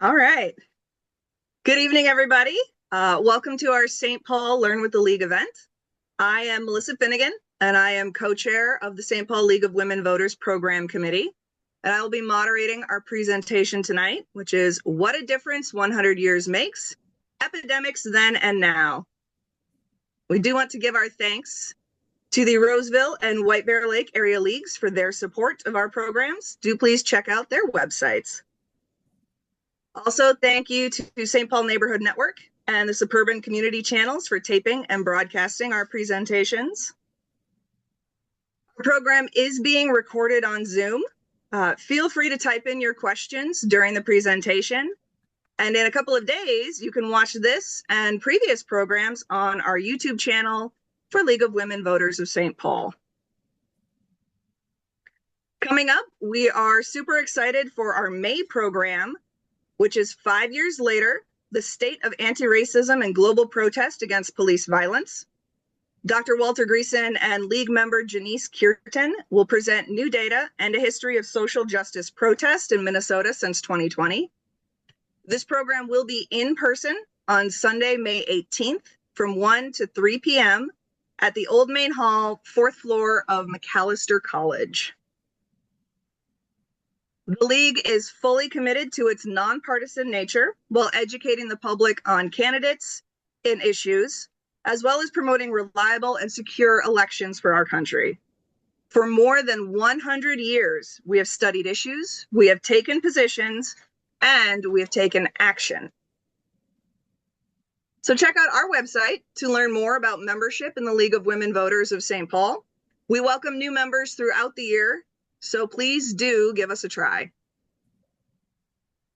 All right. Good evening, everybody. Welcome to our St. Paul Learn with the League event. I am Melissa Finnegan, and I am co-chair of the St. Paul League of Women Voters Program Committee. And I will be moderating our presentation tonight, which is What a Difference 100 Years Makes, Epidemics Then and Now. We do want to give our thanks to the Roseville and White Bear Lake area leagues for their support of our programs. Do please check out their websites. Also, thank you to St. Paul Neighborhood Network and the Suburban Community Channels for taping and broadcasting our presentations. Our program is being recorded on Zoom. Feel free to type in your questions during the presentation. And in a couple of days, you can watch this and previous programs on our YouTube channel for League of Women Voters of St. Paul. Coming up, we are super excited for our May program, which is 5 years later, the state of anti-racism and global protest against police violence. Dr. Walter Greason and League member Janice Kierton will present new data and a history of social justice protest in Minnesota since 2020. This program will be in person on Sunday, May 18th from 1 to 3 p.m. at the Old Main Hall, 4th floor of Macalester College. The League is fully committed to its nonpartisan nature while educating the public on candidates and issues, as well as promoting reliable and secure elections for our country. For more than 100 years, we have studied issues, we have taken positions, and we have taken action. So check out our website to learn more about membership in the League of Women Voters of St. Paul. We welcome new members throughout the year, so please do give us a try.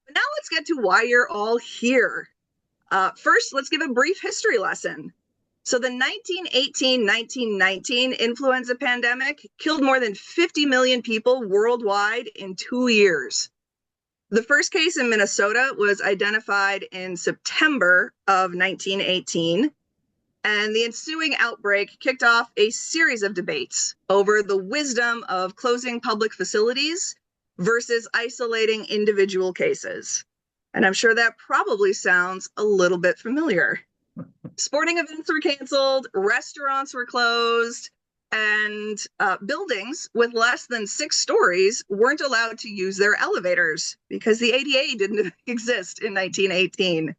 But now let's get to why you're all here. First, let's give a brief history lesson. So the 1918-1919 influenza pandemic killed more than 50 million people worldwide in 2 years. The first case in Minnesota was identified in September of 1918. And the ensuing outbreak kicked off a series of debates over the wisdom of closing public facilities versus isolating individual cases. And I'm sure that probably sounds a little bit familiar. Sporting events were canceled, restaurants were closed, and buildings with less than 6 stories weren't allowed to use their elevators because the ADA didn't exist in 1918.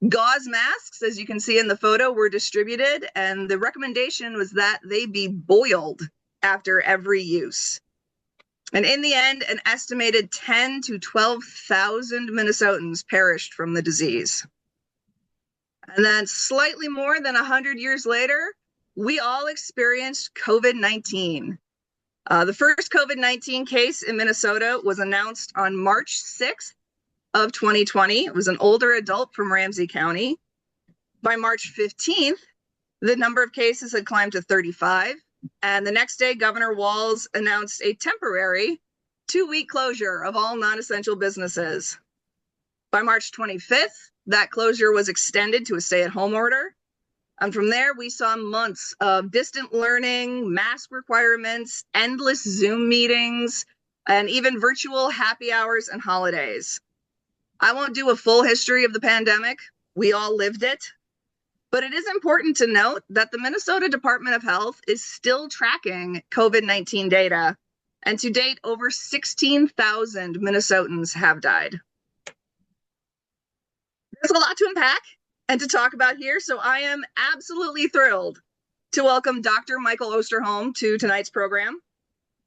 Gauze masks, as you can see in the photo, were distributed, and the recommendation was that they be boiled after every use. And in the end, an estimated 10 to 12,000 Minnesotans perished from the disease. And then slightly more than 100 years later, we all experienced COVID-19. The first COVID-19 case in Minnesota was announced on March 6th, of 2020. It was an older adult from Ramsey County. By March 15th, the number of cases had climbed to 35. And the next day, Governor Walz announced a temporary 2-week closure of all non-essential businesses. By March 25th, that closure was extended to a stay-at-home order. And from there, we saw months of distant learning, mask requirements, endless Zoom meetings, and even virtual happy hours and holidays. I won't do a full history of the pandemic. We all lived it. But it is important to note that the Minnesota Department of Health is still tracking COVID-19 data. And to date, over 16,000 Minnesotans have died. There's a lot to unpack and to talk about here, so I am absolutely thrilled to welcome Dr. Michael Osterholm to tonight's program.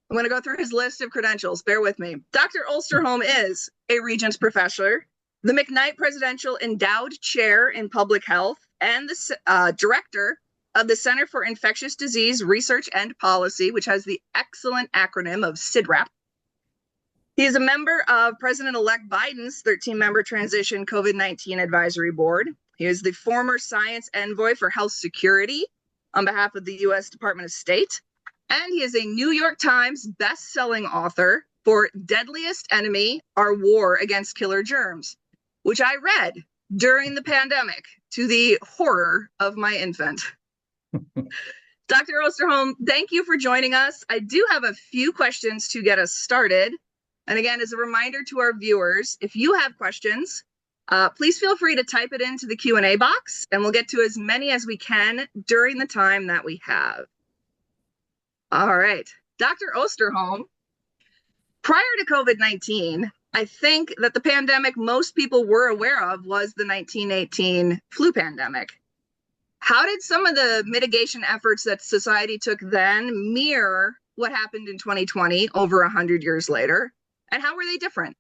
I'm going to go through his list of credentials. Bear with me. Dr. Osterholm is a Regents professor, the McKnight Presidential Endowed Chair in Public Health, and the director of the Center for Infectious Disease Research and Policy, which has the excellent acronym of CIDRAP. He is a member of President-elect Biden's 13-member transition COVID-19 advisory board. He is the former science envoy for health security on behalf of the U.S. Department of State. And he is a New York Times best-selling author for Deadliest Enemy, Our War Against Killer Germs, which I read during the pandemic to the horror of my infant. Dr. Osterholm, thank you for joining us. I do have a few questions to get us started. And again, as a reminder to our viewers, if you have questions, please feel free to type it into the Q&A box, and we'll get to as many as we can during the time that we have. All right, Dr. Osterholm, prior to COVID-19, I think that the pandemic most people were aware of was the 1918 flu pandemic. How did some of the mitigation efforts that society took then mirror what happened in 2020 over 100 years later? And how were they different?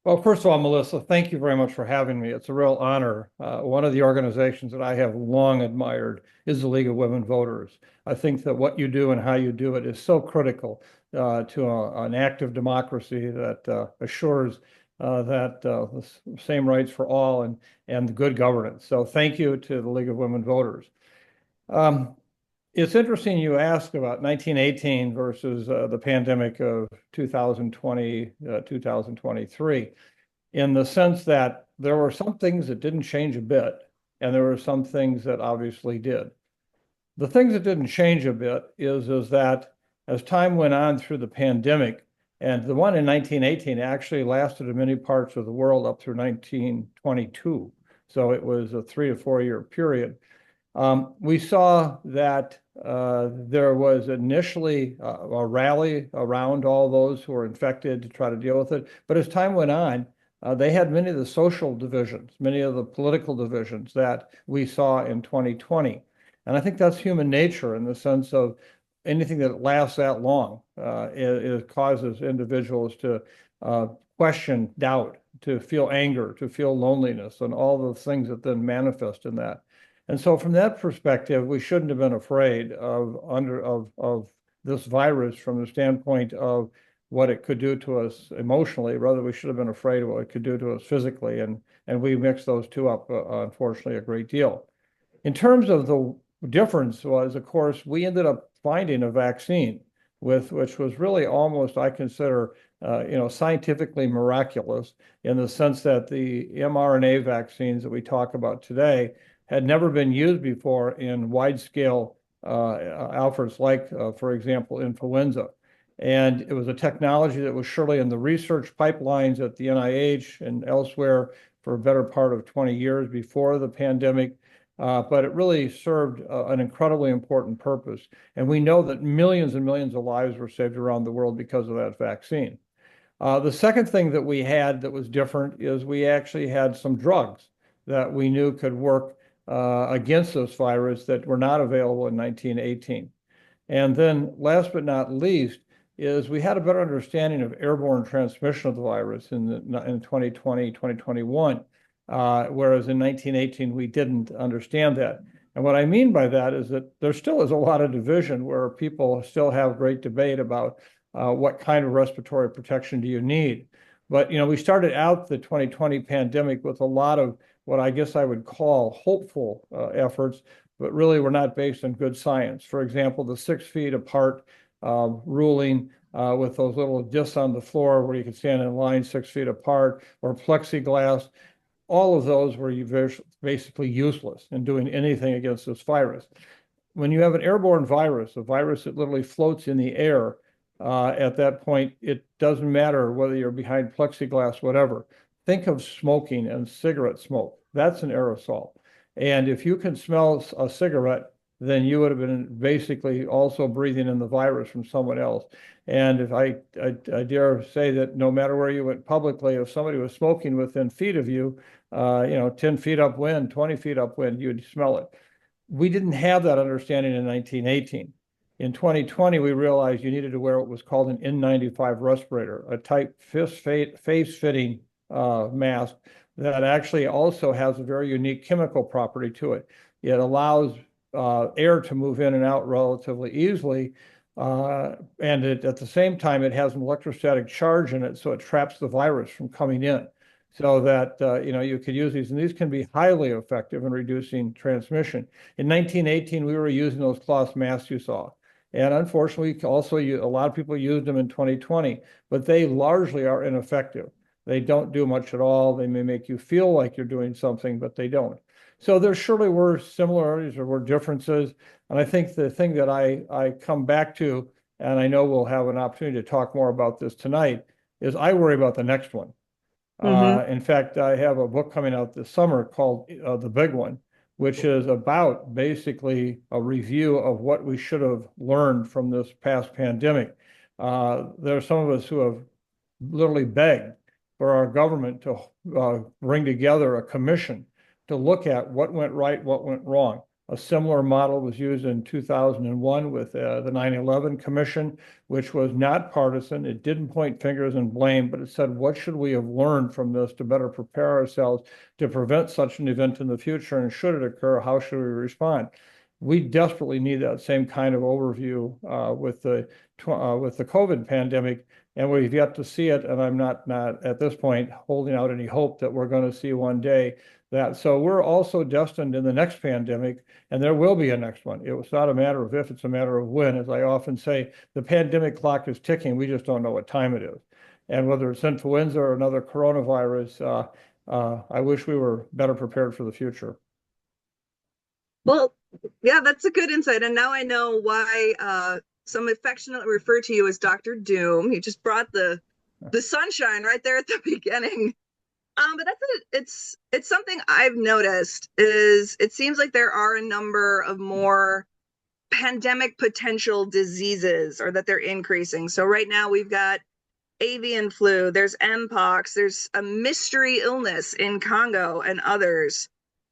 Well, first of all, Melissa, thank you very much for having me. It's a real honor. One of the organizations that I have long admired is the League of Women Voters. I think that what you do and how you do it is so critical to an active democracy that assures that the same rights for all and good governance. So thank you to the League of Women Voters. It's interesting you ask about 1918 versus the pandemic of 2020, 2023, in the sense that there were some things that didn't change a bit, and there were some things that obviously did. The things that didn't change a bit is that as time went on through the pandemic, and the one in 1918 actually lasted in many parts of the world up through 1922, so it was a 3 to 4 year period. We saw that there was initially a rally around all those who were infected to try to deal with it. But as time went on, they had many of the social divisions, many of the political divisions that we saw in 2020. And I think that's human nature in the sense of anything that lasts that long, it causes individuals to question doubt, to feel anger, to feel loneliness, and all the things that then manifest in that. And so from that perspective, we shouldn't have been afraid of this virus from the standpoint of what it could do to us emotionally. Rather, we should have been afraid of what it could do to us physically. And we mixed those two up, unfortunately, a great deal. In terms of the difference was, of course, we ended up finding a vaccine which was really almost, I consider, scientifically miraculous in the sense that the mRNA vaccines that we talk about today had never been used before in wide-scale efforts like, for example, influenza. And it was a technology that was surely in the research pipelines at the NIH and elsewhere for a better part of 20 years before the pandemic. But it really served an incredibly important purpose. And we know that millions and millions of lives were saved around the world because of that vaccine. The second thing that we had that was different is we actually had some drugs that we knew could work against this virus that were not available in 1918. And then last but not least is we had a better understanding of airborne transmission of the virus in 2020, 2021, whereas in 1918 we didn't understand that. And what I mean by that is that there still is a lot of division where people still have great debate about what kind of respiratory protection do you need. But, we started out the 2020 pandemic with a lot of what I guess I would call hopeful efforts, but really were not based on good science. For example, the 6 feet apart ruling with those little discs on the floor where you can stand in line 6 feet apart, or plexiglass, all of those were basically useless in doing anything against this virus. When you have an airborne virus, a virus that literally floats in the air, at that point, it doesn't matter whether you're behind plexiglass, whatever. Think of smoking and cigarette smoke. That's an aerosol. And if you can smell a cigarette, then you would have been basically also breathing in the virus from someone else. And if I dare say that no matter where you went publicly, if somebody was smoking within feet of you, 10 feet upwind, 20 feet upwind, you'd smell it. We didn't have that understanding in 1918. In 2020, we realized you needed to wear what was called an N95 respirator, a type face-fitting mask that actually also has a very unique chemical property to it. It allows air to move in and out relatively easily, and at the same time, it has an electrostatic charge in it, so it traps the virus from coming in. So that you could use these, and these can be highly effective in reducing transmission. In 1918, we were using those cloth masks you saw. And unfortunately, also a lot of people used them in 2020, but they largely are ineffective. They don't do much at all. They may make you feel like you're doing something, but they don't. So there surely were similarities or were differences. And I think the thing that I come back to and I know we'll have an opportunity to talk more about this tonight, is I worry about the next one. Mm-hmm. In fact, I have a book coming out this summer called The Big One, which is about basically a review of what we should have learned from this past pandemic. There are some of us who have literally begged for our government to bring together a commission to look at what went right, what went wrong. A similar model was used in 2001 with the 9/11 Commission, which was not partisan. It didn't point fingers and blame, but it said, what should we have learned from this to better prepare ourselves to prevent such an event in the future? And should it occur, how should we respond? We desperately need that same kind of overview with the COVID pandemic, and we've yet to see it. And I'm not at this point holding out any hope that we're going to see one day that. So we're also destined in the next pandemic, and there will be a next one. It's not a matter of if, it's a matter of when. As I often say, the pandemic clock is ticking. We just don't know what time it is. And whether it's influenza or another coronavirus, I wish we were better prepared for the future. Well, yeah, that's a good insight. And now I know why some affectionately refer to you as Dr. Doom. You just brought the sunshine right there at the beginning. But it's something I've noticed is it seems like there are a number of more pandemic potential diseases, or that they're increasing. So right now we've got avian flu, there's mpox, there's a mystery illness in Congo and others.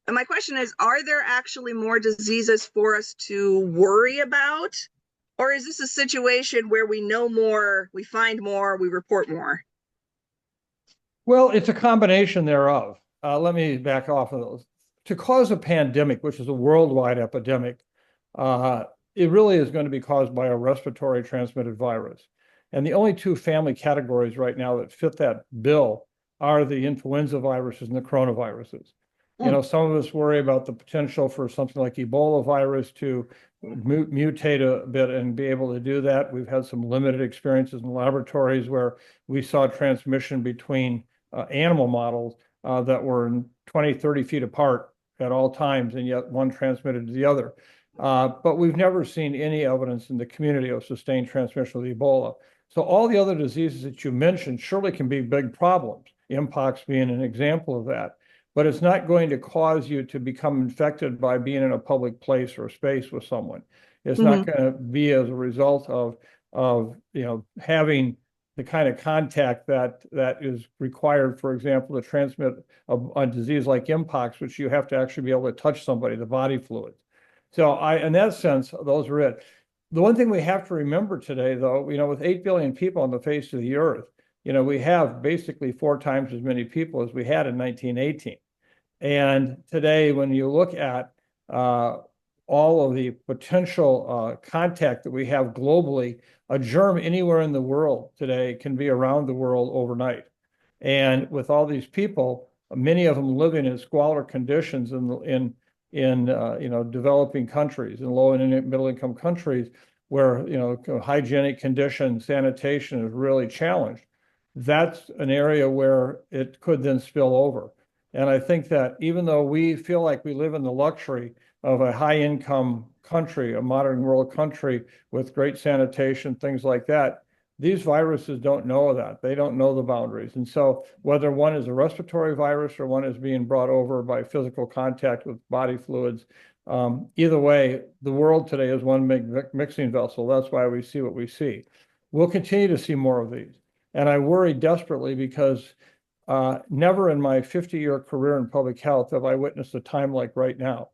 And my question is, are there actually more diseases for us to worry about? Or is this a situation where we know more, we find more, we report more? Well, it's a combination thereof. Let me back off of those. To cause a pandemic, which is a worldwide epidemic, it really is going to be caused by a respiratory transmitted virus. And the only two family categories right now that fit that bill are the influenza viruses and the coronaviruses. You know, some of us worry about the potential for something like Ebola virus to mutate a bit and be able to do that. We've had some limited experiences in laboratories where we saw transmission between animal models that were 20, 30 feet apart at all times, and yet one transmitted to the other. But we've never seen any evidence in the community of sustained transmission of Ebola. So all the other diseases that you mentioned surely can be big problems, mpox being an example of that. But it's not going to cause you to become infected by being in a public place or space with someone. It's not going to be as a result of having the kind of contact that is required, for example, to transmit a disease like mpox, which you have to actually be able to touch somebody, the body fluids. So in that sense, those are it. The one thing we have to remember today, though, with 8 billion people on the face of the earth, we have basically 4 times as many people as we had in 1918. And today, when you look at all of the potential contact that we have globally, a germ anywhere in the world today can be around the world overnight. And with all these people, many of them living in squalor conditions in developing countries, in low and middle income countries, where hygienic conditions, sanitation is really challenged. That's an area where it could then spill over. And I think that even though we feel like we live in the luxury of a high income country, a modern world country with great sanitation, things like that, these viruses don't know that. They don't know the boundaries. And so whether one is a respiratory virus or one is being brought over by physical contact with body fluids, either way, the world today is one big mixing vessel. That's why we see what we see. We'll continue to see more of these. And I worry desperately because never in my 50-year career in public health have I witnessed a time like right now.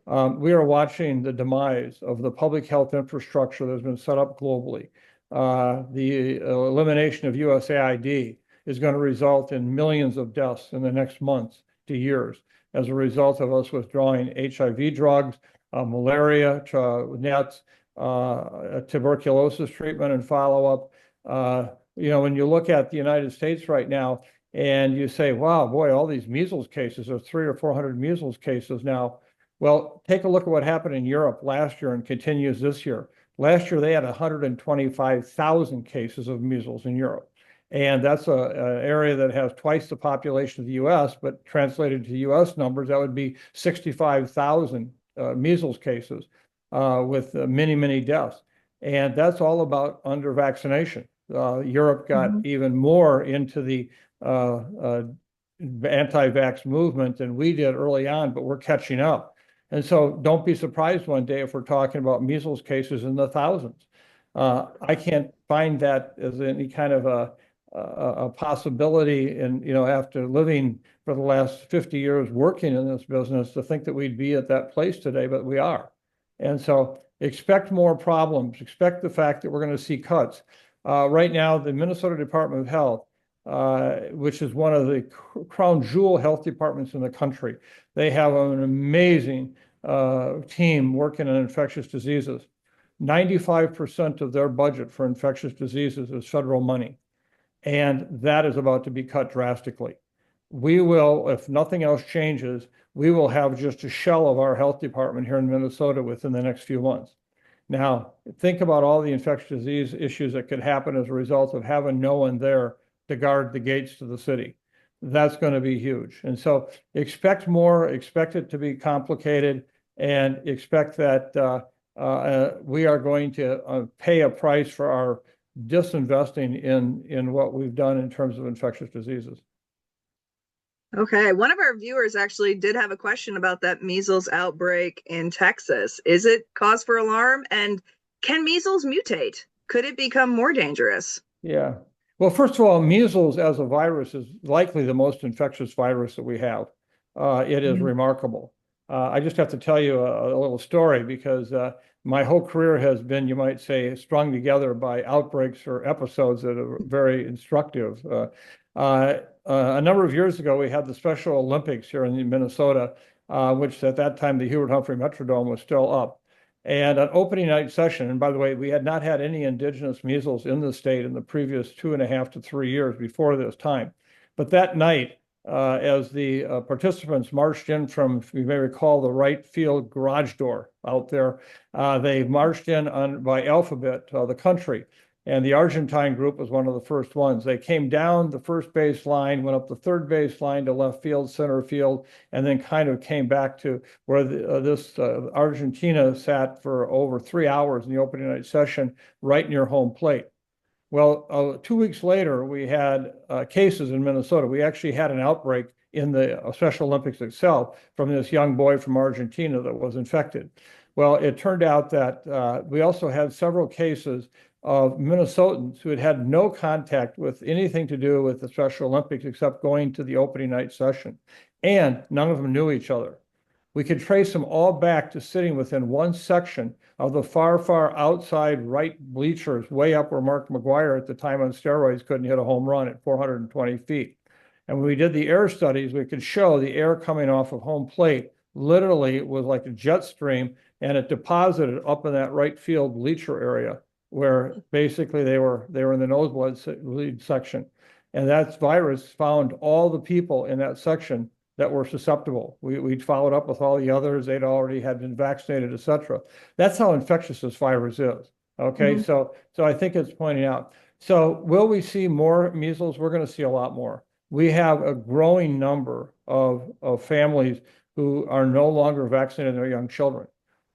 We are watching the demise of the public health infrastructure that has been set up globally. The elimination of USAID is going to result in millions of deaths in the next months to years as a result of us withdrawing HIV drugs, malaria nets, tuberculosis treatment and follow-up. When you look at the United States right now, and you say, wow, boy, all these measles cases, there's 300 or 400 measles cases now. Well, take a look at what happened in Europe last year and continues this year. Last year, they had 125,000 cases of measles in Europe. And that's an area that has twice the population of the US, but translated to US numbers, that would be 65,000 measles cases with many, many deaths. And that's all about under vaccination. Europe got Mhm. even more into the uh, uh, anti-vax movement than we did early on, but we're catching up. And so don't be surprised one day if we're talking about measles cases in the thousands. I can't find that as any kind of a possibility. And, after living for the last 50 years working in this business, to think that we'd be at that place today, but we are. And so expect more problems. Expect the fact that we're going to see cuts. Right now, the Minnesota Department of Health, which is one of the crown jewel health departments in the country, they have an amazing team working on infectious diseases. 95% of their budget for infectious diseases is federal money, and that is about to be cut drastically. We will, if nothing else changes, we will have just a shell of our health department here in Minnesota within the next few months. Now, think about all the infectious disease issues that could happen as a result of having no one there to guard the gates to the city. That's going to be huge. And so expect more, expect it to be complicated, and expect that we are going to pay a price for our disinvesting in what we've done in terms of infectious diseases. Okay, one of our viewers actually did have a question about that measles outbreak in Texas. Is it cause for alarm? And can measles mutate? Could it become more dangerous? Yeah. Well, first of all, measles as a virus is likely the most infectious virus that we have. It is Mhm. remarkable. I just have to tell you a little story because my whole career has been, you might say, strung together by outbreaks or episodes that are very instructive. A number of years ago, we had the Special Olympics here in Minnesota, which at that time the Hubert Humphrey Metrodome was still up. And an opening night session, and by the way, we had not had any indigenous measles in the state in the previous 2.5 to 3 years before this time. But that night, as the participants marched in from, you may recall, the right field garage door out there, they marched in by alphabet, the country. And the Argentine group was one of the first ones. They came down the first base line, went up the third base line to left field, center field, and then kind of came back to where this Argentina sat for over 3 hours in the opening night session, right near home plate. Well, 2 weeks later, we had cases in Minnesota. We actually had an outbreak in the Special Olympics itself from this young boy from Argentina that was infected. Well, it turned out that we also had several cases of Minnesotans who had had no contact with anything to do with the Special Olympics except going to the opening night session. And none of them knew each other. We could trace them all back to sitting within one section of the far, far outside right bleachers, way up where Mark McGwire at the time on steroids couldn't hit a home run at 420 feet. And when we did the air studies, we could show the air coming off of home plate literally was like a jet stream, and it deposited up in that right field bleacher area where basically they were in the nosebleed section. And that virus found all the people in that section that were susceptible. We followed up with all the others. They'd already had been vaccinated, et cetera. That's how infectious this virus is. Okay, Mhm. so I think it's pointing out. So will we see more measles? We're going to see a lot more. We have a growing number of families who are no longer vaccinating their young children.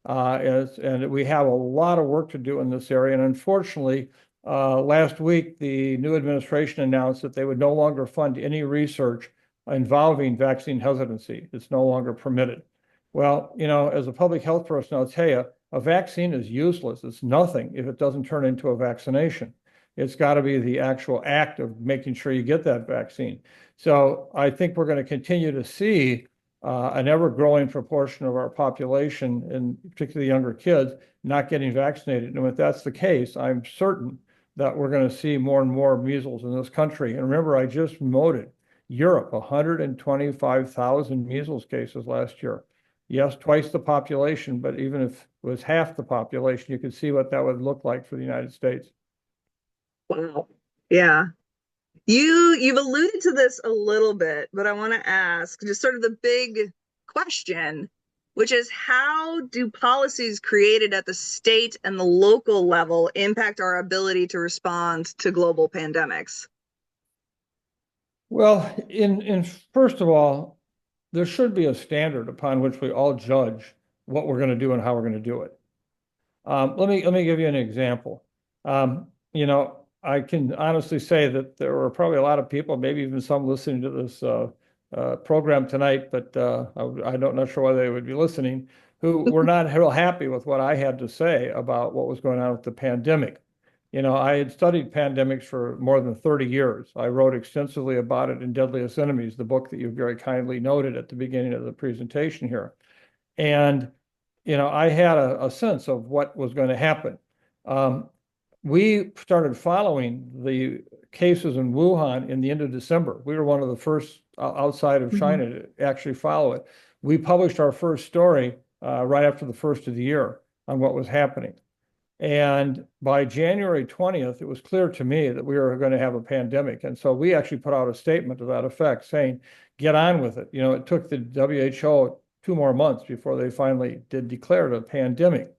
And we have a lot of work to do in this area. And unfortunately, last week, the new administration announced that they would no longer fund any research involving vaccine hesitancy. It's no longer permitted. Well, as a public health person, I'll tell you, a vaccine is useless. It's nothing if it doesn't turn into a vaccination. It's got to be the actual act of making sure you get that vaccine. So I think we're going to continue to see an ever-growing proportion of our population, and particularly younger kids, not getting vaccinated. And if that's the case, I'm certain that we're going to see more and more measles in this country. And remember, I just noted Europe, 125,000 measles cases last year. Yes, twice the population, but even if it was half the population, you could see what that would look like for the United States. Wow. Yeah. You've alluded to this a little bit, but I want to ask just sort of the big question, which is how do policies created at the state and the local level impact our ability to respond to global pandemics? Well, in first of all, there should be a standard upon which we all judge what we're going to do and how we're going to do it. Let me give you an example. You know, I can honestly say that there were probably a lot of people, maybe even some listening to this program tonight, but I'm not sure why they would be listening, who were not real happy with what I had to say about what was going on with the pandemic. You know, I had studied pandemics for more than 30 years. I wrote extensively about it in Deadliest Enemies, the book that you very kindly noted at the beginning of the presentation here. And, you know, I had a sense of what was going to happen. Um, we started following the cases in Wuhan in the end of December. We were one of the first outside of China to actually follow it. We published our first story right after the first of the year on what was happening. And by January 20th, it was clear to me that we were going to have a pandemic. And so we actually put out a statement to that effect saying, get on with it. You know, it took the WHO 2 more months before they finally did declare it a pandemic.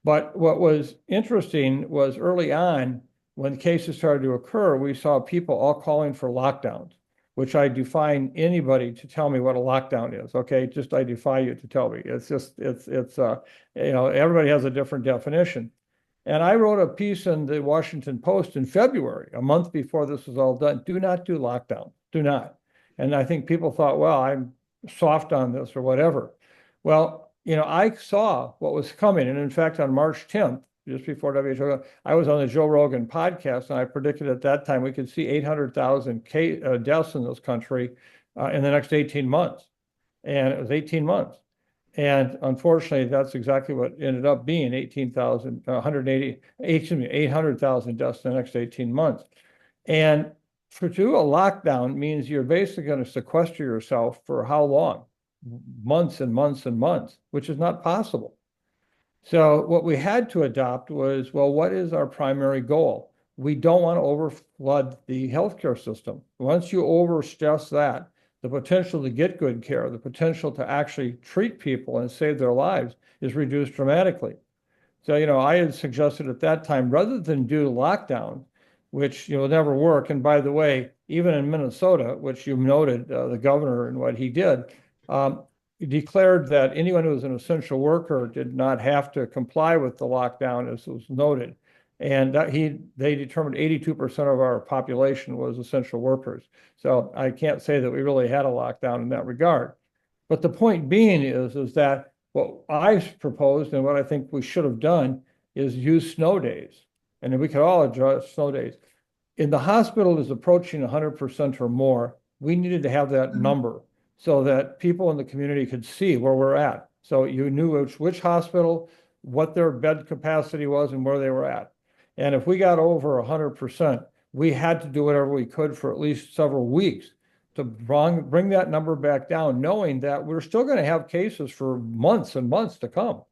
But what was interesting was early on, when cases started to occur, we saw people all calling for lockdowns, which I defy anybody to tell me what a lockdown is. Okay, just I defy you to tell me. It's just you know, everybody has a different definition. And I wrote a piece in the Washington Post in February, a month before this was all done. Do not do lockdown. Do not. And I think people thought, well, I'm soft on this or whatever. Well, you know, I saw what was coming. And in fact, on March 10th, just before WHO, I was on the Joe Rogan podcast, and I predicted at that time we could see 800,000 deaths in this country in the next 18 months. And it was 18 months. And unfortunately, that's exactly what ended up being 18,000, 180, excuse me, 800,000 deaths in the next 18 months. And to do a lockdown means you're basically going to sequester yourself for how long? Months and months and months, which is not possible. So what we had to adopt was, well, what is our primary goal? We don't want to overflood the healthcare system. Once you overstress that, the potential to get good care, the potential to actually treat people and save their lives is reduced dramatically. So, you know, I had suggested at that time, rather than do lockdown, which, you know, never work. And by the way, even in Minnesota, which you noted, the governor and what he did, he declared that anyone who was an essential worker did not have to comply with the lockdown, as was noted. And they determined 82% of our population was essential workers. So I can't say that we really had a lockdown in that regard. But the point being is that what I proposed and what I think we should have done is use snow days. And then we could all adjust snow days. In the hospital is approaching 100% or more, we needed to have that number so that people in the community could see where we're at. So you knew which hospital, what their bed capacity was, and where they were at. And if we got over 100%, we had to do whatever we could for at least several weeks to bring that number back down, knowing that we're still going to have cases for months and months to come.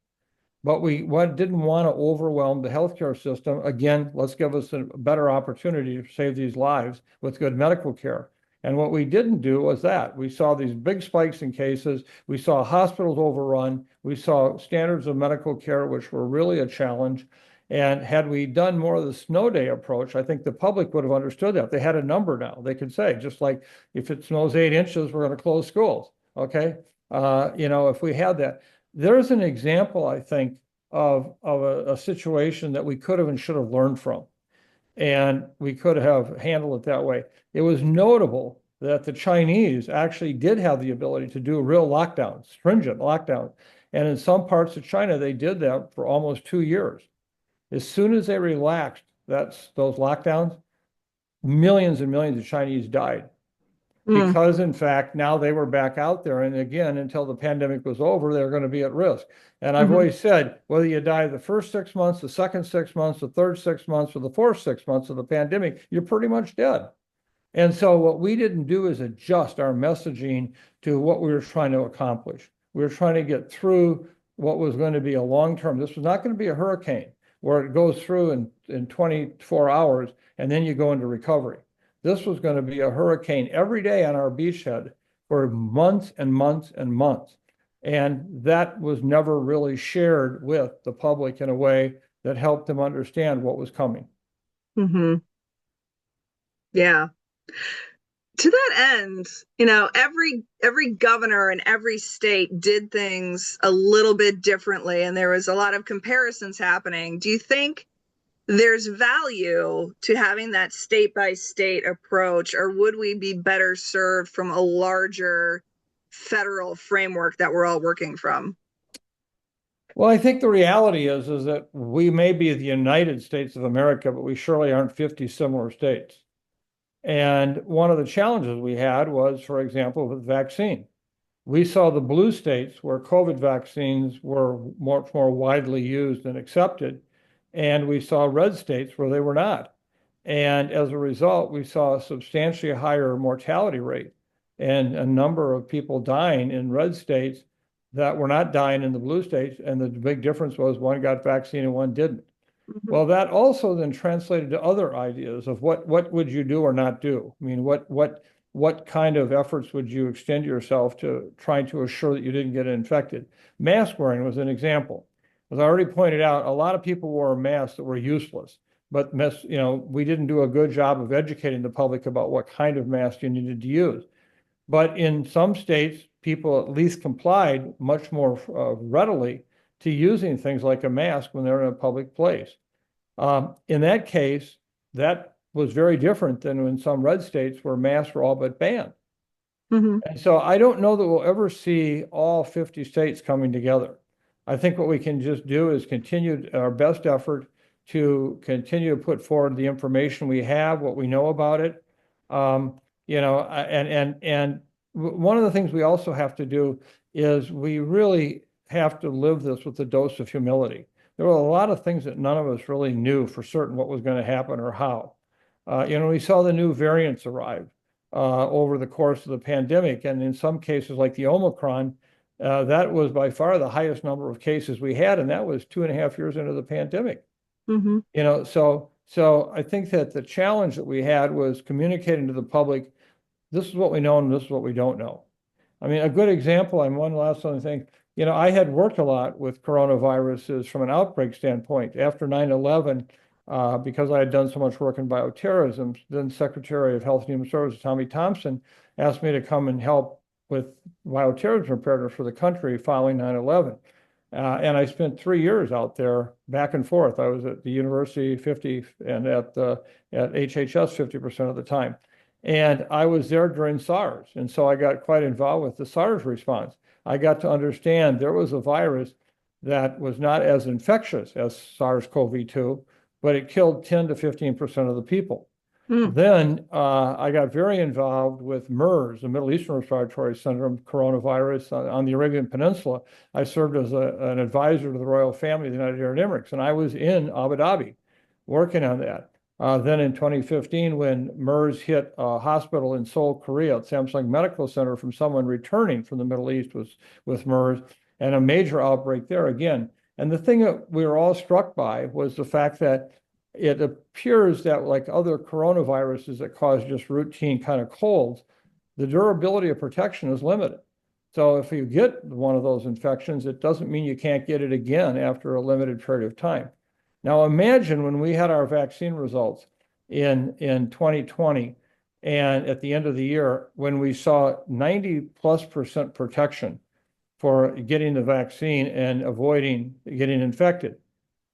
But we didn't want to overwhelm the healthcare system. Again, let's give us a better opportunity to save these lives with good medical care. And what we didn't do was that. We saw these big spikes in cases. We saw hospitals overrun. We saw standards of medical care, which were really a challenge. And had we done more of the snow day approach, I think the public would have understood that. They had a number now. They could say, just like if it snows 8 inches, we're going to close schools. Okay. You know, if we had that. There's an example, I think, of a situation that we could have and should have learned from. And we could have handled it that way. It was notable that the Chinese actually did have the ability to do real lockdowns, stringent lockdowns. And in some parts of China, they did that for almost 2 years. As soon as they relaxed those lockdowns, millions and millions of Chinese died. Because in fact, now they were back out there. And again, until the pandemic was over, they're going to be at risk. And I've always said, whether you die the first 6 months, the second 6 months, the third 6 months, or the fourth 6 months of the pandemic, you're pretty much dead. And so what we didn't do is adjust our messaging to what we were trying to accomplish. We were trying to get through what was going to be a long-term. This was not going to be a hurricane where it goes through in 24 hours and then you go into recovery. This was going to be a hurricane every day on our beachhead for months and months and months. And that was never really shared with the public in a way that helped them understand what was coming. Yeah. To that end, every governor in every state did things a little bit differently, and there was a lot of comparisons happening. Do you think there's value to having that state by state approach, or would we be better served from a larger federal framework that we're all working from? Well, I think the reality is that we may be the United States of America, but we surely aren't 50 similar states. And one of the challenges we had was, for example, with vaccine. We saw the blue states where COVID vaccines were much more widely used and accepted, and we saw red states where they were not. And as a result, we saw a substantially higher mortality rate and a number of people dying in red states that were not dying in the blue states. And the big difference was one got vaccine and one didn't. Mhm. Well, that also then translated to other ideas of what would you do or not do? I mean, what kind of efforts would you extend yourself to trying to assure that you didn't get infected? Mask wearing was an example. As I already pointed out, a lot of people wore masks that were useless, but we didn't do a good job of educating the public about what kind of mask you needed to use. But in some states, people at least complied much more readily to using things like a mask when they're in a public place. In that case, that was very different than in some red states where masks were all but banned. Mhm. And so I don't know that we'll ever see all 50 states coming together. I think what we can just do is continue our best effort to continue to put forward the information we have, what we know about it. And one of the things we also have to do is we really have to live this with a dose of humility. There were a lot of things that none of us really knew for certain what was going to happen or how. We saw the new variants arrive over the course of the pandemic. And in some cases, like the Omicron, that was by far the highest number of cases we had, and that was 2.5 years into the pandemic. Mhm. So I think that the challenge that we had was communicating to the public, this is what we know and this is what we don't know. I mean, a good example, and one last other thing, I had worked a lot with coronaviruses from an outbreak standpoint. After 9/11, because I had done so much work in bioterrorism, then Secretary of Health and Human Services, Tommy Thompson, asked me to come and help with bioterrorism preparedness for the country following 9/11. And I spent 3 years out there back and forth. I was at the university 50 and at HHS 50% of the time. And I was there during SARS. And so I got quite involved with the SARS response. I got to understand there was a virus that was not as infectious as SARS-CoV-2, but it killed 10 to 15% of the people. Mm. Then I got very involved with MERS, the Middle Eastern Respiratory Syndrome coronavirus on the Arabian Peninsula. I served as an advisor to the royal family of the United Arab Emirates, and I was in Abu Dhabi working on that. Then in 2015, when MERS hit a hospital in Seoul, Korea, at Samsung Medical Center from someone returning from the Middle East with MERS, and a major outbreak there again. And the thing that we were all struck by was the fact that it appears that, like other coronaviruses that cause just routine kind of colds, the durability of protection is limited. So if you get one of those infections, it doesn't mean you can't get it again after a limited period of time. Now imagine when we had our vaccine results in 2020 and at the end of the year, when we saw 90+% protection for getting the vaccine and avoiding getting infected.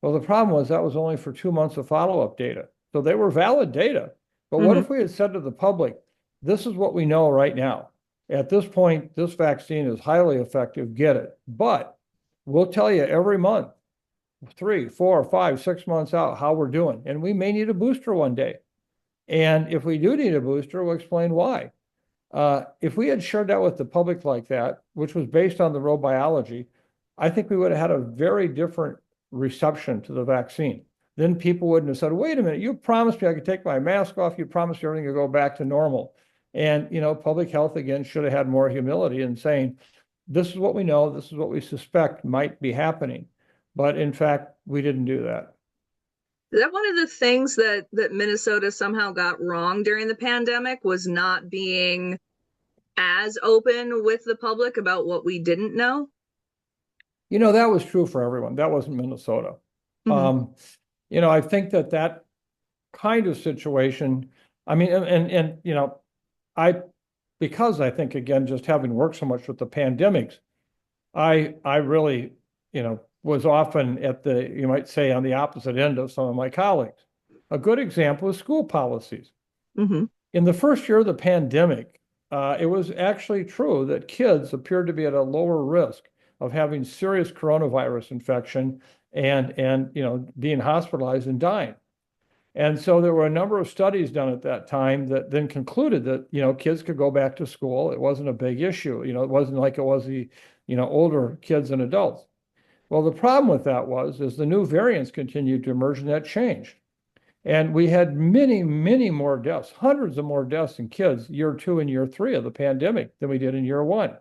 Well, the problem was that was only for 2 months of follow-up data. So they were valid data. But what Mhm. if we had said to the public, this is what we know right now. At this point, this vaccine is highly effective, get it. But we'll tell you every month, 3, 4, 5, 6 months out, how we're doing. And we may need a booster one day. And if we do need a booster, we'll explain why. If we had shared that with the public like that, which was based on the raw biology, I think we would have had a very different reception to the vaccine. Then people wouldn't have said, wait a minute, you promised me I could take my mask off. You promised everything would go back to normal. And, public health, again, should have had more humility in saying, this is what we know, this is what we suspect might be happening. But in fact, we didn't do that. Is that one of the things that Minnesota somehow got wrong during the pandemic, was not being as open with the public about what we didn't know? That was true for everyone. That wasn't Minnesota. Mhm. Um, I think that kind of situation, I mean, and I, because I think, again, just having worked so much with the pandemics, I really, was often at the, you might say, on the opposite end of some of my colleagues. A good example is school policies. Hmm. In the first year of the pandemic, it was actually true that kids appeared to be at a lower risk of having serious coronavirus infection and being hospitalized and dying. And so there were a number of studies done at that time that then concluded that, kids could go back to school. It wasn't a big issue. It wasn't like it was the, older kids and adults. Well, the problem with that is the new variants continued to emerge and that changed. And we had many, many more deaths, hundreds of more deaths in kids year 2 and year 3 of the pandemic than we did in year 1.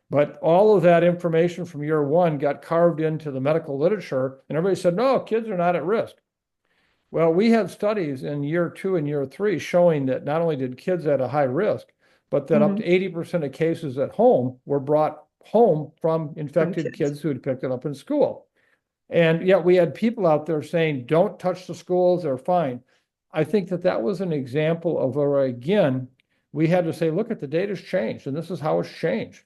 But all of that information from year 1 got carved into the medical literature, and everybody said, no, kids are not at risk. Well, we had studies in year 2 and year 3 showing that not only did kids at a high risk, but that up Hmm. to 80% of cases at home were brought home from From infected kids. kids who had picked it up in school. And yet we had people out there saying, don't touch the schools, they're fine. I think that that was an example of where, again, we had to say, look at the data's changed, and this is how it's changed.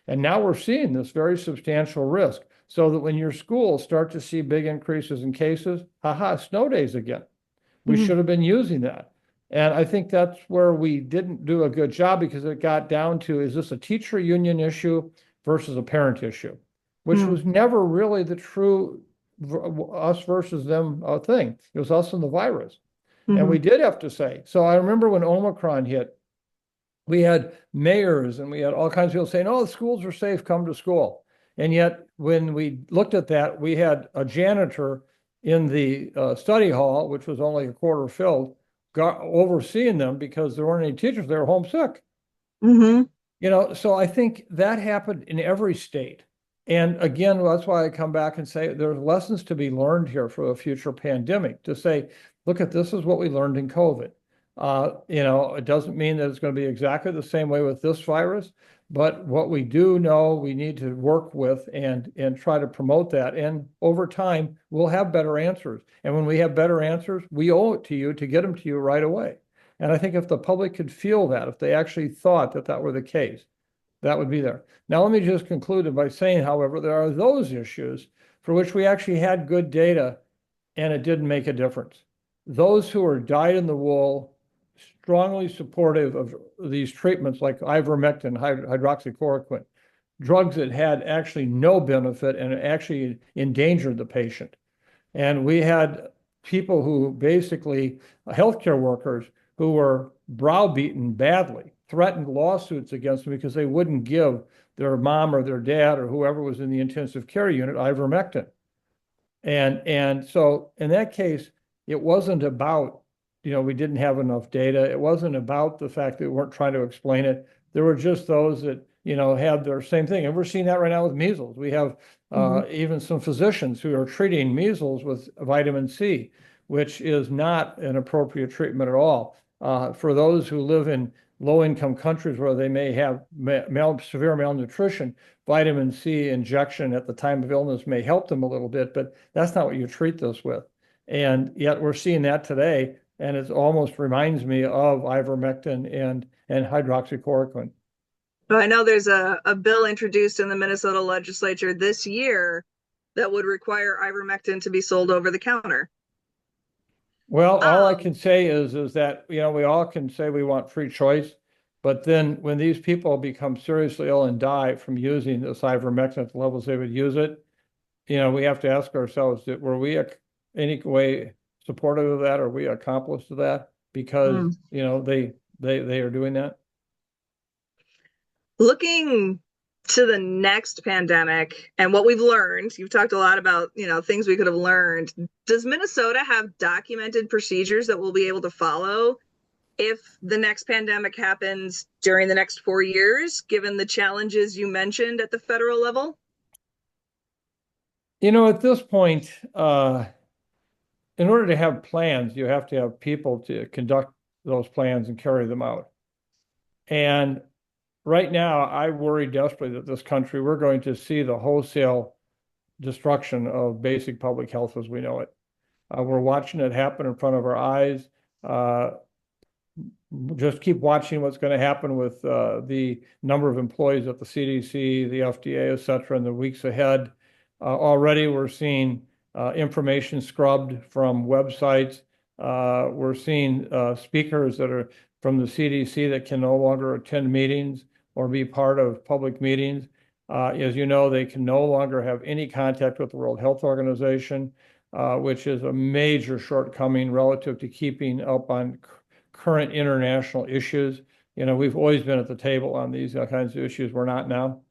And now we're seeing this very substantial risk. So that when your schools start to see big increases in cases, haha, snow days again. We Hmm. should have been using that. And I think that's where we didn't do a good job because it got down to, is this a teacher union issue versus a parent issue, which Hmm. was never really the true us versus them thing. It was us and the virus. And Hmm. we did have to say. So I remember when Omicron hit, we had mayors and we had all kinds of people saying, oh, the schools are safe, come to school. And yet, when we looked at that, we had a janitor in the study hall, which was only a quarter filled, overseeing them because there weren't any teachers, they were homesick. Hmm. So I think that happened in every state. And again, that's why I come back and say there's lessons to be learned here for a future pandemic to say, look at this is what we learned in COVID. It doesn't mean that it's going to be exactly the same way with this virus, but what we do know we need to work with and try to promote that. And over time, we'll have better answers. And when we have better answers, we owe it to you to get them to you right away. And I think if the public could feel that, if they actually thought that that were the case, that would be there. Now, let me just conclude by saying, however, there are those issues for which we actually had good data and it didn't make a difference. Those who are dyed in the wool, strongly supportive of these treatments like ivermectin, hydroxychloroquine, drugs that had actually no benefit and actually endangered the patient. And we had people who basically, healthcare workers, who were browbeaten badly, threatened lawsuits against them because they wouldn't give their mom or their dad or whoever was in the intensive care unit ivermectin. And so in that case, it wasn't about, we didn't have enough data. It wasn't about the fact that we weren't trying to explain it. There were just those that, had their same thing. And we're seeing that right now with measles. We have Hmm. even some physicians who are treating measles with vitamin C, which is not an appropriate treatment at all. For those who live in low-income countries where they may have severe malnutrition, vitamin C injection at the time of illness may help them a little bit, but that's not what you treat this with. And yet we're seeing that today, and it almost reminds me of ivermectin and hydroxychloroquine. But I know there's a bill introduced in the Minnesota legislature this year that would require ivermectin to be sold over the counter. Well, all I Um, can say is that, we all can say we want free choice, but then when these people become seriously ill and die from using this ivermectin at the levels they would use it, we have to ask ourselves that were we any way supportive of that? Are we accomplice to that? Because, mm. they are doing that. Looking to the next pandemic and what we've learned, you've talked a lot about, things we could have learned. Does Minnesota have documented procedures that we'll be able to follow if the next pandemic happens during the next 4 years, given the challenges you mentioned at the federal level? At this point, in order to have plans, you have to have people to conduct those plans and carry them out. And right now, I worry desperately that this country, we're going to see the wholesale destruction of basic public health as we know it. We're watching it happen in front of our eyes. Uh, just keep watching what's going to happen with the number of employees at the CDC, the FDA, et cetera, in the weeks ahead. Already we're seeing information scrubbed from websites. We're seeing speakers that are from the CDC that can no longer attend meetings or be part of public meetings. As you know, they can no longer have any contact with the World Health Organization, which is a major shortcoming relative to keeping up on current international issues. We've always been at the table on these kinds of issues. We're not now.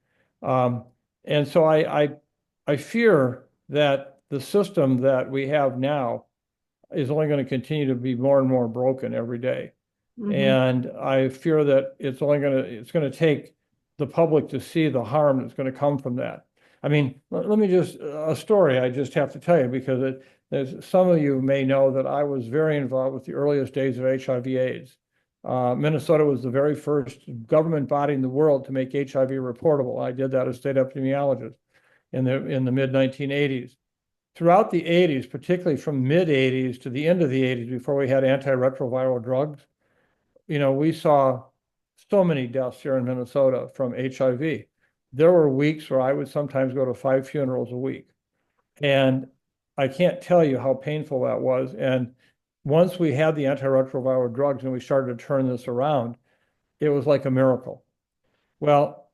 And so I fear that the system that we have now is only going to continue to be more and more broken every day. And I fear that it's going to take the public to see the harm that's going to come from that. I mean, let me just, a story I just have to tell you, because some of you may know that I was very involved with the earliest days of HIV/AIDS. Minnesota was the very first government body in the world to make HIV reportable. I did that as state epidemiologist in the mid-1980s. Throughout the 80s, particularly from mid-80s to the end of the 80s, before we had antiretroviral drugs, we saw so many deaths here in Minnesota from HIV. There were weeks where I would sometimes go to 5 funerals a week. And I can't tell you how painful that was. And once we had the antiretroviral drugs and we started to turn this around, it was like a miracle. Well,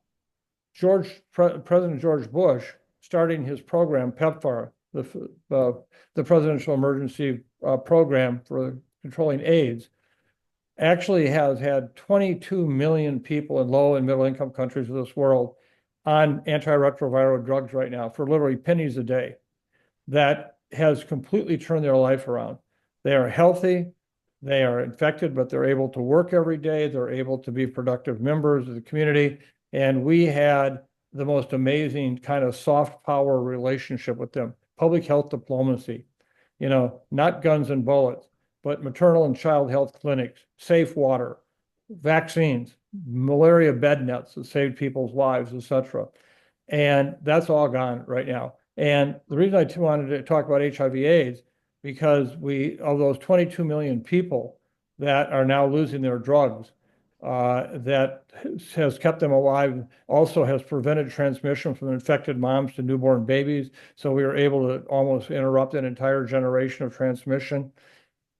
President George Bush, starting his program, PEPFAR, the Presidential Emergency Program for Controlling AIDS, actually has had 22 million people in low and middle income countries of this world on antiretroviral drugs right now for literally pennies a day. That has completely turned their life around. They are healthy, they are infected, but they're able to work every day. They're able to be productive members of the community. And we had the most amazing kind of soft power relationship with them. Public health diplomacy, not guns and bullets, but maternal and child health clinics, safe water, vaccines, malaria bed nets that saved people's lives, et cetera. And that's all gone right now. And the reason I wanted to talk about HIV/AIDS, because of those 22 million people that are now losing their drugs, that has kept them alive, also has prevented transmission from infected moms to newborn babies. So we were able to almost interrupt an entire generation of transmission.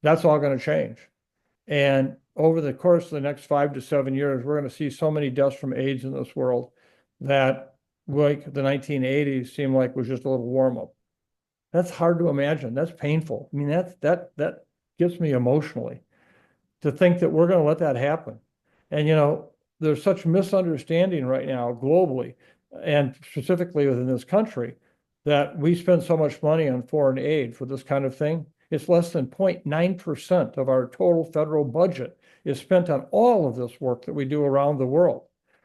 That's all going to change. And over the course of the next 5 to 7 years, we're going to see so many deaths from AIDS in this world that, like the 1980s, seemed like was just a little warm up. That's hard to imagine. That's painful. I mean, that gets me emotionally to think that we're going to let that happen. And there's such misunderstanding right now globally, and specifically within this country, that we spend so much money on foreign aid for this kind of thing. It's less than 0.9% of our total federal budget is spent on all of this work that we do around the world.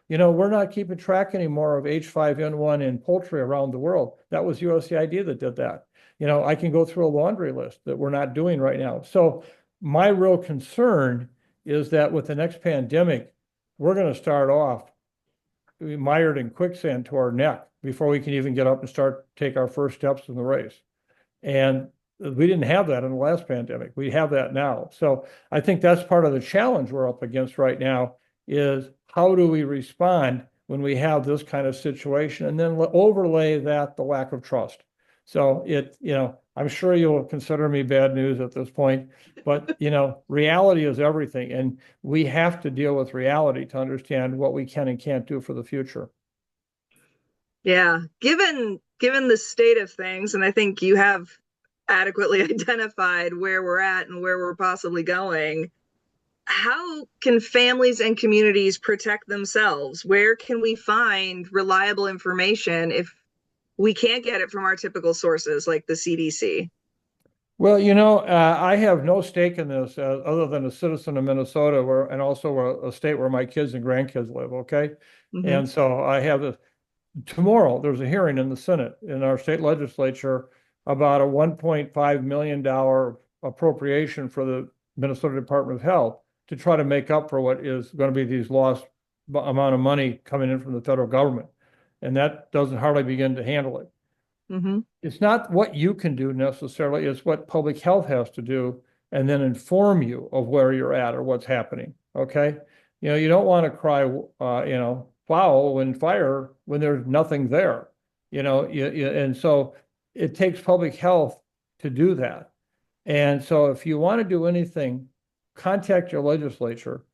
We're not keeping track anymore of H5N1 in poultry around the world. That was USAID that did that. I can go through a laundry list that we're not doing right now. So my real concern is that with the next pandemic, we're going to start off mired in quicksand to our neck before we can even get up and take our first steps in the race. And we didn't have that in the last pandemic. We have that now. So I think that's part of the challenge we're up against right now, is how do we respond when we have this kind of situation, and then overlay that the lack of trust. So I'm sure you'll consider me bad news at this point, but reality is everything, and we have to deal with reality to understand what we can and can't do for the future. Yeah, given the state of things, and I think you have adequately identified where we're at and where we're possibly going, how can families and communities protect themselves? Where can we find reliable information if we can't get it from our typical sources like the CDC? Well, I have no stake in this other than a citizen of Minnesota, and also a state where my kids and grandkids live. Okay. And so I have tomorrow, there's a hearing in the Senate in our state legislature about a $1.5 million appropriation for the Minnesota Department of Health to try to make up for what is going to be these lost amount of money coming in from the federal government. And that doesn't hardly begin to handle it. It's not what you can do necessarily, it's what public health has to do, and then inform you of where you're at or what's happening. Okay. You don't want to cry, foul when fire when there's nothing there. And so it takes public health to do that. And so if you want to do anything, contact your legislator,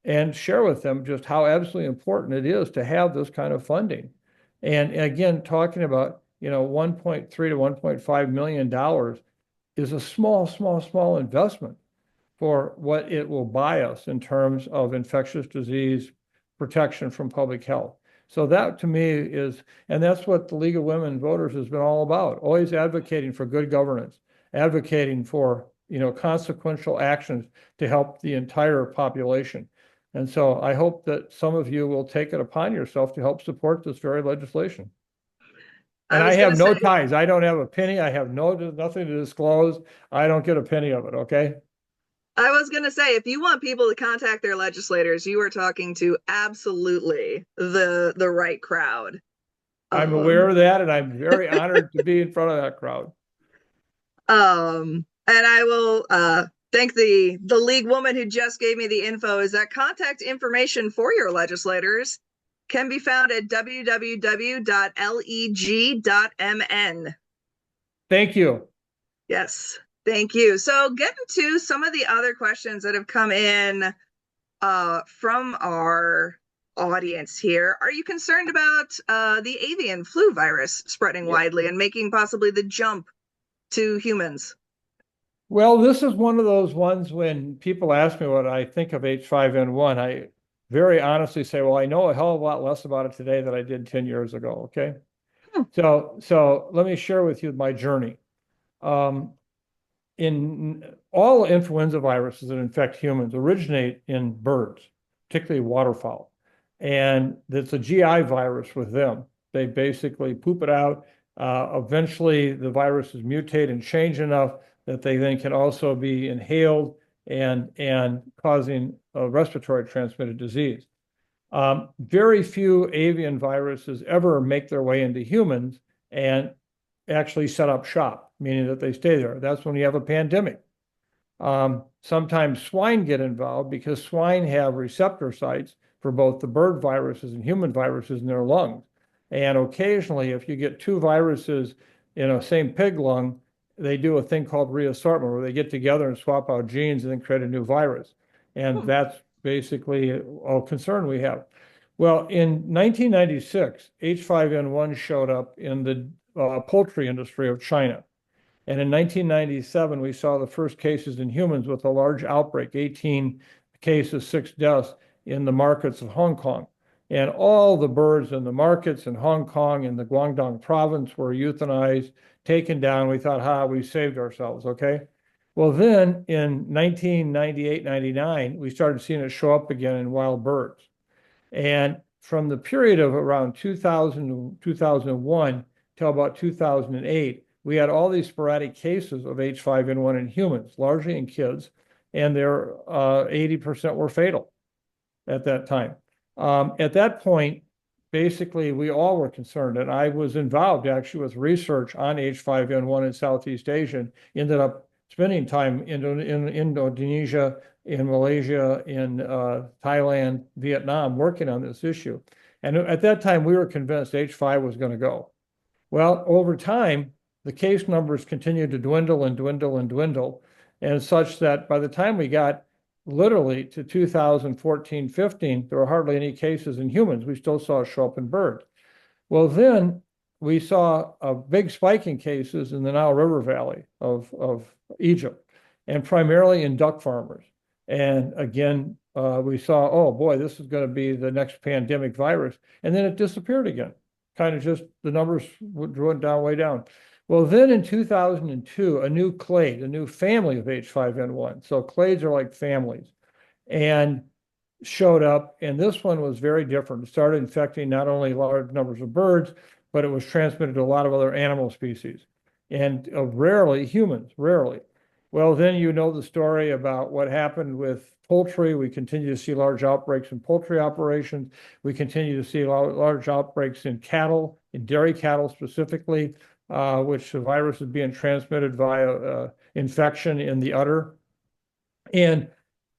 and share with them just how absolutely important it is to have this kind of funding. And again, talking about, 1.3 to $1.5 million is a small, small, small investment for what it will buy us in terms of infectious disease protection from public health. So that to me is, and that's what the League of Women Voters has been all about, always advocating for good governance, advocating for, consequential actions to help the entire population. And so I hope that some of you will take it upon yourself to help support this very legislation. And I I was going have to no say, ties. I don't have a penny. I have nothing to disclose. I don't get a penny of it. Okay. if you want people to contact their legislators, you are talking to absolutely the right crowd. I'm aware of that, and I'm very honored to be in front of that crowd. And I will thank the league woman who just gave me the info. Is that contact information for your legislators can be found at www.leg.mn. Thank you. Yes, thank you. So getting to some of the other questions that have come in from our audience here. Are you concerned about the avian flu virus spreading widely and making possibly the jump to humans? Well, this is one of those ones when people ask me what I think of H5N1, I very honestly say, well, I know a hell of a lot less about it today than I did 10 years ago. Okay. So let me share with you my journey. In all influenza viruses that infect humans originate in birds, particularly waterfowl. And it's a GI virus with them. They basically poop it out. Eventually, the viruses mutate and change enough that they then can also be inhaled and causing a respiratory transmitted disease. Very few avian viruses ever make their way into humans and actually set up shop, meaning that they stay there. That's when you have a pandemic. Sometimes swine get involved because swine have receptor sites for both the bird viruses and human viruses in their lungs. And occasionally, if you get two viruses in a same pig lung, they do a thing called reassortment where they get together and swap out genes and then create a new virus. And that's basically all concern we have. Well, in 1996, H5N1 showed up in the poultry industry of China. And in 1997, we saw the first cases in humans with a large outbreak, 18 cases, 6 deaths in the markets of Hong Kong. And all the birds in the markets in Hong Kong and the Guangdong province were euthanized, taken down. We thought, we saved ourselves, okay? Well, then in 1998, 99, we started seeing it show up again in wild birds. And from the period of around 2000, 2001 till about 2008, we had all these sporadic cases of H5N1 in humans, largely in kids, and their 80% were fatal at that time. At that point, basically, we all were concerned, and I was involved actually with research on H5N1 in Southeast Asia, ended up spending time in Indonesia, in Malaysia, in Thailand, Vietnam, working on this issue. And at that time, we were convinced H5 was going to go. Well, over time, the case numbers continued to dwindle and dwindle and dwindle, and such that by the time we got literally to 2014, 15, there were hardly any cases in humans. We still saw it show up in birds. Well, then we saw a big spike in cases in the Nile River Valley of Egypt, and primarily in duck farmers. And again, we saw, oh boy, this is going to be the next pandemic virus. And then it disappeared again. Kind of just the numbers went down, way down. Well, then in 2002, a new clade, a new family of H5N1. So clades are like families, and showed up. And this one was very different. It started infecting not only large numbers of birds, but it was transmitted to a lot of other animal species, and rarely humans, rarely. Well, then you know the story about what happened with poultry. We continue to see large outbreaks in poultry operations. We continue to see large outbreaks in cattle, in dairy cattle specifically, which the virus is being transmitted via infection in the udder. And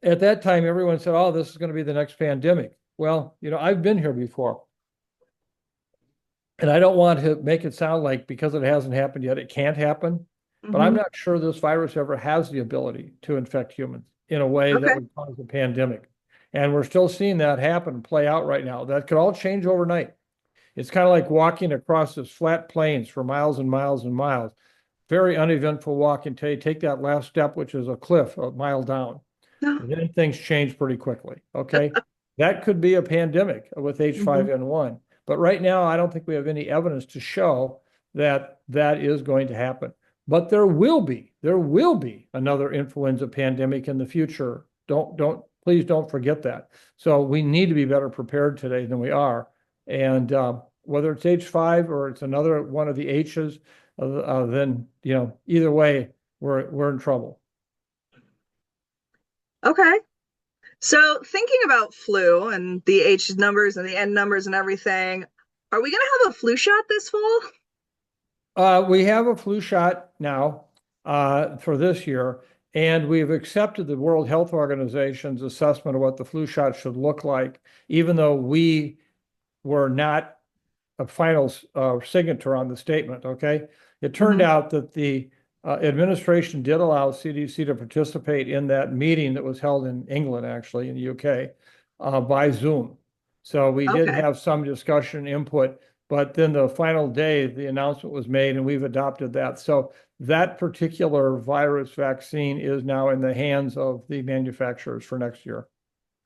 at that time, everyone said, oh, this is going to be the next pandemic. Well, I've been here before. And I don't want to make it sound like because it hasn't happened yet, it can't happen. But I'm Hmm. not sure this virus ever has the ability to infect humans in a way that Okay. would cause a pandemic. And we're still seeing that happen, play out right now. That could all change overnight. It's kind of like walking across this flat plains for miles and miles and miles. Very uneventful walk until you take that last step, which is a cliff a mile down. No. And then things change pretty quickly. Okay. That could be a pandemic with Hmm. H5N1. But right now, I don't think we have any evidence to show that that is going to happen. But there will be another influenza pandemic in the future. Please don't forget that. So we need to be better prepared today than we are. And whether it's H5 or it's another one of the H's, then, either way, we're in trouble. Okay. So thinking about flu and the H numbers and the N numbers and everything, are we going to have a flu shot this fall? We have a flu shot now for this year, and we've accepted the World Health Organization's assessment of what the flu shot should look like, even though we were not a final signature on the statement. Okay. It turned Hmm. out that the administration did allow CDC to participate in that meeting that was held in England, actually, in the UK, by Zoom. So we did Okay. have some discussion input, but then the final day, the announcement was made, and we've adopted that. So that particular virus vaccine is now in the hands of the manufacturers for next year.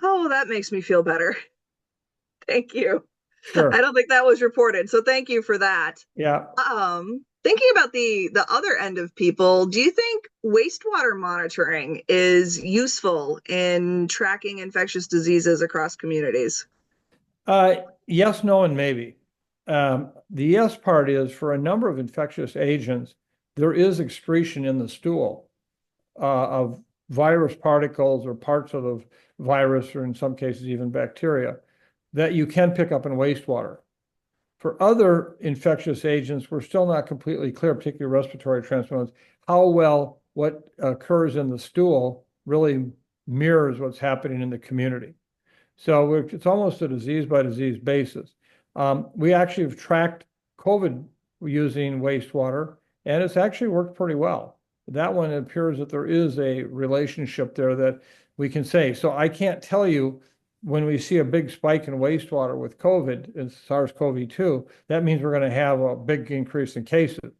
Oh, that makes me feel better. Thank you. I Sure. don't think that was reported, so thank you for that. Yeah. Thinking about the other end of people, do you think wastewater monitoring is useful in tracking infectious diseases across communities? Yes, no, and maybe. The yes part is for a number of infectious agents, there is excretion in the stool of virus particles or parts of the virus, or in some cases, even bacteria, that you can pick up in wastewater. For other infectious agents, we're still not completely clear, particularly respiratory transmitters, how well what occurs in the stool really mirrors what's happening in the community. So it's almost a disease by disease basis. We actually have tracked COVID using wastewater, and it's actually worked pretty well. That one, it appears that there is a relationship there that we can say. So I can't tell you when we see a big spike in wastewater with COVID and SARS-CoV-2, that means we're going to have a big increase in cases.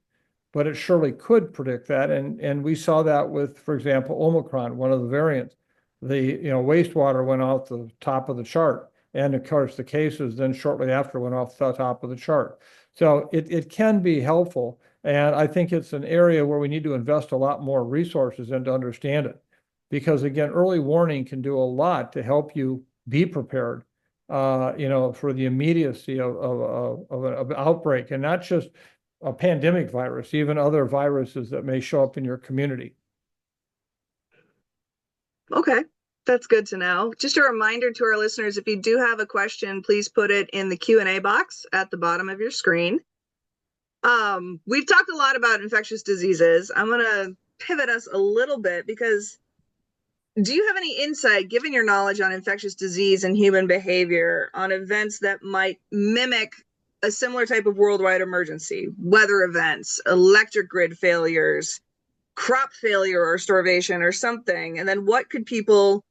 But it surely could predict that. And we saw that with, for example, Omicron, one of the variants. The wastewater went off the top of the chart. And of course, the cases then shortly after went off the top of the chart. So it can be helpful. And I think it's an area where we need to invest a lot more resources in to understand it. Because again, early warning can do a lot to help you be prepared, for the immediacy of an outbreak, and not just a pandemic virus, even other viruses that may show up in your community. Okay, that's good to know. Just a reminder to our listeners, if you do have a question, please put it in the Q&A box at the bottom of your screen. We've talked a lot about infectious diseases. I'm going to pivot us a little bit because do you have any insight, given your knowledge on infectious disease and human behavior, on events that might mimic a similar type of worldwide emergency, weather events, electric grid failures, crop failure or starvation or something? And then what could people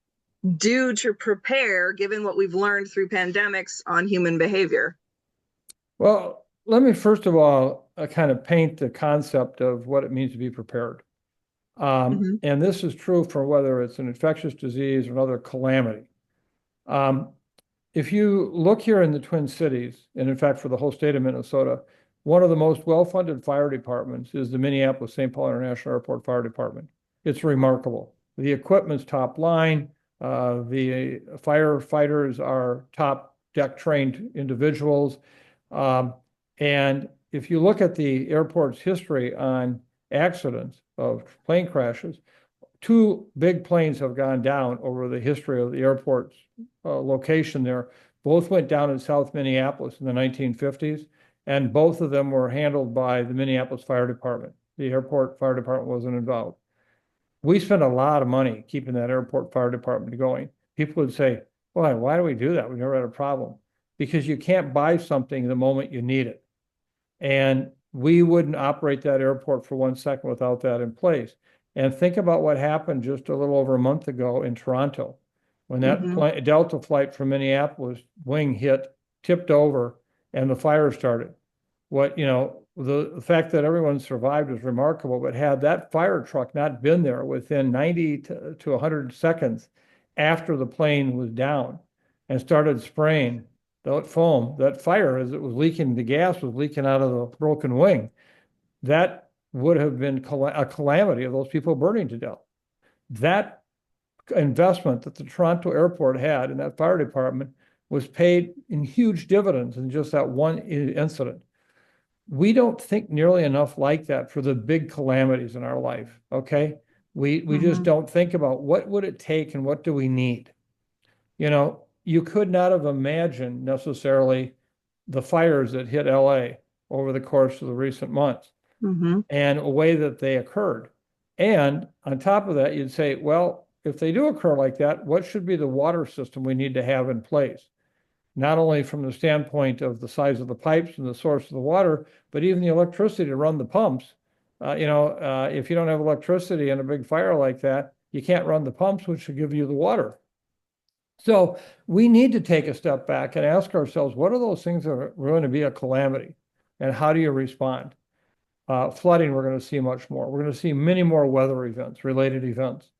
do to prepare given what we've learned through pandemics on human behavior? Well, let me first of all kind of paint the concept of what it means to be prepared. Mm-hmm. And this is true for whether it's an infectious disease or another calamity. Um, if you look here in the Twin Cities, and in fact for the whole state of Minnesota, one of the most well-funded fire departments is the Minneapolis-St. Paul International Airport Fire Department. It's remarkable. The equipment's top line. The firefighters are top deck trained individuals. Um, and if you look at the airport's history on accidents of plane crashes, two big planes have gone down over the history of the airport's location there. Both went down in South Minneapolis in the 1950s, and both of them were handled by the Minneapolis Fire Department. The airport fire department wasn't involved. We spend a lot of money keeping that airport fire department going. People would say, "Boy, why do we do that? We never had a problem." Because you can't buy something the moment you need it. And we wouldn't operate that airport for 1 second without that in place. And think about what happened just a little over a month ago in Toronto when that Hmm. Delta flight from Minneapolis wing hit, tipped over, and the fire started. The fact that everyone survived is remarkable, but had that fire truck not been there within 90 to 100 seconds after the plane was down and started spraying that foam, that fire, as it was leaking, the gas was leaking out of the broken wing, that would have been a calamity of those people burning to death. That investment that the Toronto airport had in that fire department was paid in huge dividends in just that one incident. We don't think nearly enough like that for the big calamities in our life. Okay. We just Hmm. don't think about what would it take and what do we need. You could not have imagined necessarily the fires that hit LA over the course of the recent months Hmm. and a way that they occurred. And on top of that, you'd say, well, if they do occur like that, what should be the water system we need to have in place? Not only from the standpoint of the size of the pipes and the source of the water, but even the electricity to run the pumps. If you don't have electricity in a big fire like that, you can't run the pumps, which should give you the water. So we need to take a step back and ask ourselves, what are those things that are going to be a calamity? And how do you respond? Flooding, we're going to see much more. We're going to see many more weather events, related events.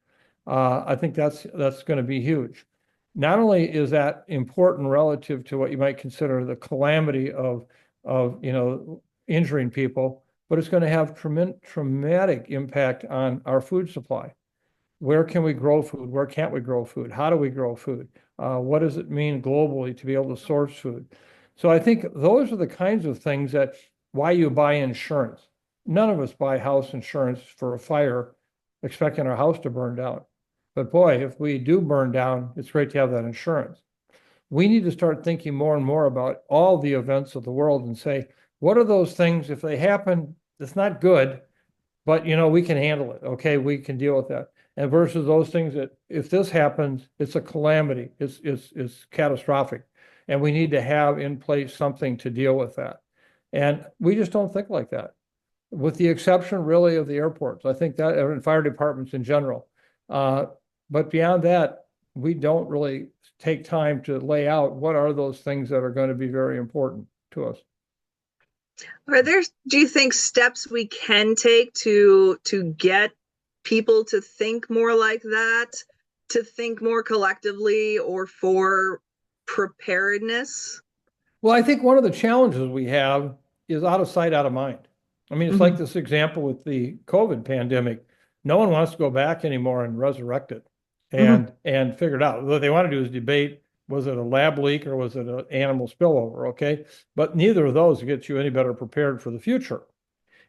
I think that's going to be huge. Not only is that important relative to what you might consider the calamity of injuring people, but it's going to have traumatic impact on our food supply. Where can we grow food? Where can't we grow food? How do we grow food? What does it mean globally to be able to source food? So I think those are the kinds of things that why you buy insurance. None of us buy house insurance for a fire expecting our house to burn down. But boy, if we do burn down, it's great to have that insurance. We need to start thinking more and more about all the events of the world and say, what are those things, if they happen, it's not good, but we can handle it. Okay, we can deal with that. And versus those things that if this happens, it's a calamity. It's catastrophic. And we need to have in place something to deal with that. And we just don't think like that, with the exception really of the airports. I think that and fire departments in general. Uh, but beyond that, we don't really take time to lay out what are those things that are going to be very important to us. Are there, do you think, steps we can take to get people to think more like that, to think more collectively or for preparedness? Well, I think one of the challenges we have is out of sight, out of mind. I mean, it's like Hmm. this example with the COVID pandemic. No one wants to go back anymore and resurrect it Hmm. and figure it out. What they want to do is debate, was it a lab leak or was it an animal spillover? Okay. But neither of those gets you any better prepared for the future.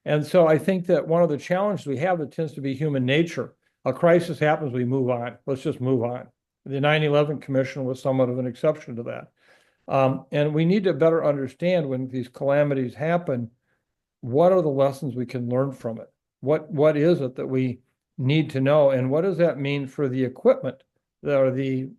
And so I think that one of the challenges we have that tends to be human nature. A crisis happens, we move on. Let's just move on. The 9/11 Commission was somewhat of an exception to that. And we need to better understand when these calamities happen, what are the lessons we can learn from it? What is it that we need to know? And what does that mean for the equipment or the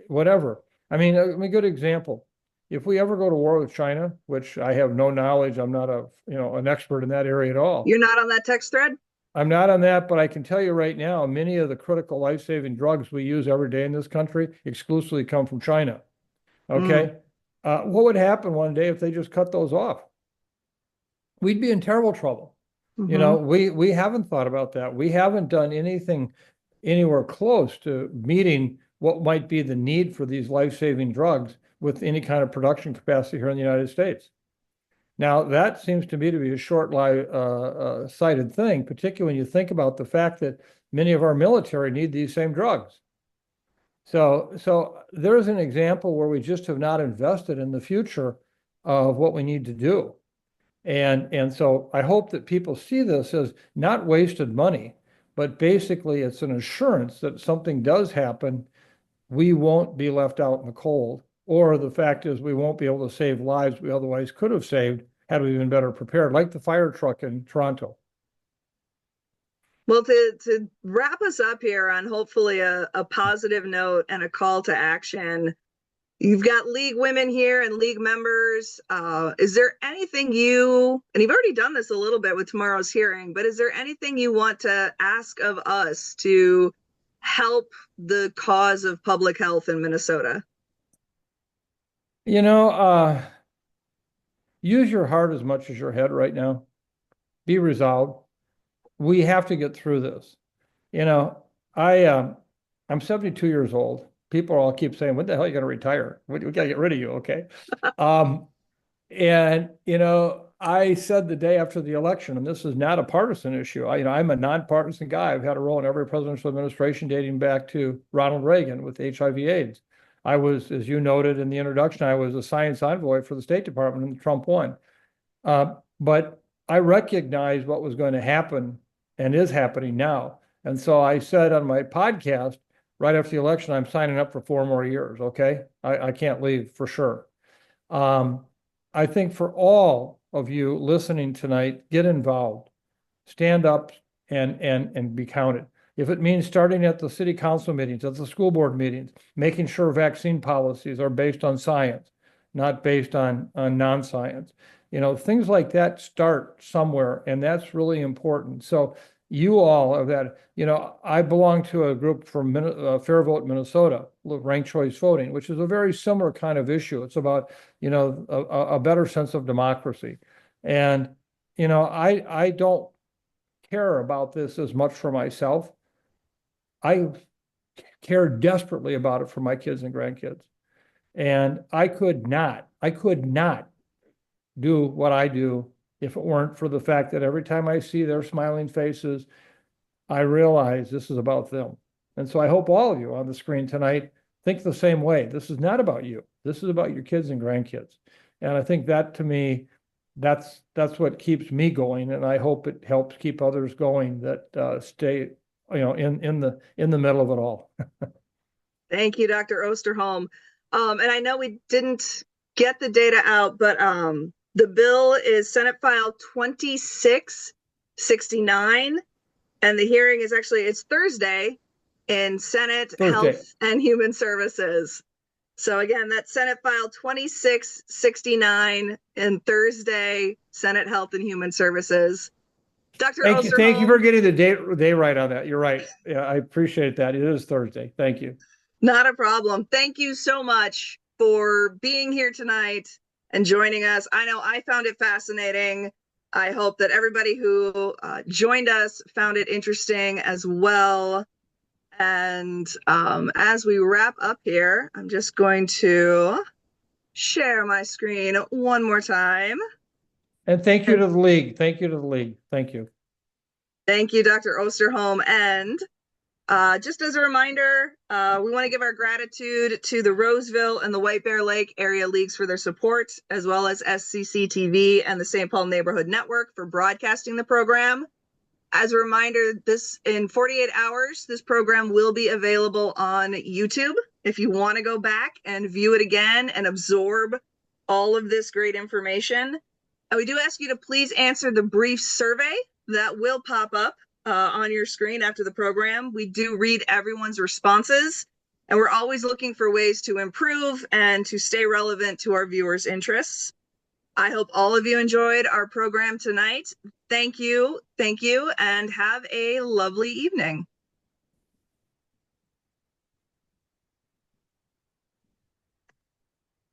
whatever? I mean, a good example. If we ever go to war with China, which I have no knowledge, I'm not an expert in that area at all. You're not on that text thread? I'm not on that, but I can tell you right now, many of the critical life-saving drugs we use every day in this country exclusively come from China. Mm. Okay. What would happen one day if they just cut those off? We'd be in terrible trouble. Hmm. We haven't thought about that. We haven't done anything anywhere close to meeting what might be the need for these life-saving drugs with any kind of production capacity here in the United States. Now, that seems to me to be a short-sighted thing, particularly when you think about the fact that many of our military need these same drugs. So there's an example where we just have not invested in the future of what we need to do. And so I hope that people see this as not wasted money, but basically it's an assurance that something does happen, we won't be left out in the cold. Or the fact is we won't be able to save lives we otherwise could have saved had we been better prepared, like the fire truck in Toronto. Well, to wrap us up here on hopefully a positive note and a call to action, you've got League women here and League members. Is there anything and you've already done this a little bit with tomorrow's hearing, but is there anything you want to ask of us to help the cause of public health in Minnesota? You know, use your heart as much as your head right now. Be resolved. We have to get through this. You know, I'm 72 years old. People all keep saying, "When the hell are you going to retire? We got to get rid of you." Okay. Um, and I said the day after the election, and this is not a partisan issue. I'm a nonpartisan guy. I've had a role in every presidential administration dating back to Ronald Reagan with HIV/AIDS. I was, as you noted in the introduction, I was a science envoy for the State Department in the Trump one. But I recognized what was going to happen and is happening now. And so I said on my podcast right after the election, I'm signing up for 4 more years. Okay. I can't leave for sure. I think for all of you listening tonight, get involved, stand up and be counted. If it means starting at the city council meetings, at the school board meetings, making sure vaccine policies are based on science, not based on non-science. Things like that start somewhere, and that's really important. So you all of that, I belong to a group from Fair Vote Minnesota, ranked choice voting, which is a very similar kind of issue. It's about, a better sense of democracy. And, I don't care about this as much for myself. I care desperately about it for my kids and grandkids. And I could not do what I do if it weren't for the fact that every time I see their smiling faces, I realize this is about them. And so I hope all of you on the screen tonight think the same way. This is not about you. This is about your kids and grandkids. And I think that, to me, that's what keeps me going. And I hope it helps keep others going that stay, in the middle of it all. Thank you, Dr. Osterholm. And I know we didn't get the data out, but the bill is Senate File 2669, and the hearing is it's Thursday in Senate Health and Human Services. So again, that's Senate File 2669 and Thursday, Senate Health and Human Services. Dr. Osterholm. Thank you for getting the day right on that. You're right. Yeah, I appreciate that. It is Thursday. Thank you. Not a problem. Thank you so much for being here tonight and joining us. I know I found it fascinating. I hope that everybody who joined us found it interesting as well. And as we wrap up here, I'm just going to share my screen one more time. And thank you to the League. Thank you to the League. Thank you. Thank you, Dr. Osterholm. And just as a reminder, we want to give our gratitude to the Roseville and the White Bear Lake area leagues for their support, as well as SCC-TV and the St. Paul Neighborhood Network for broadcasting the program. As a reminder, in 48 hours, this program will be available on YouTube if you want to go back and view it again and absorb all of this great information. And we do ask you to please answer the brief survey that will pop up on your screen after the program. We do read everyone's responses, and we're always looking for ways to improve and to stay relevant to our viewers' interests. I hope all of you enjoyed our program tonight. Thank you, and have a lovely evening.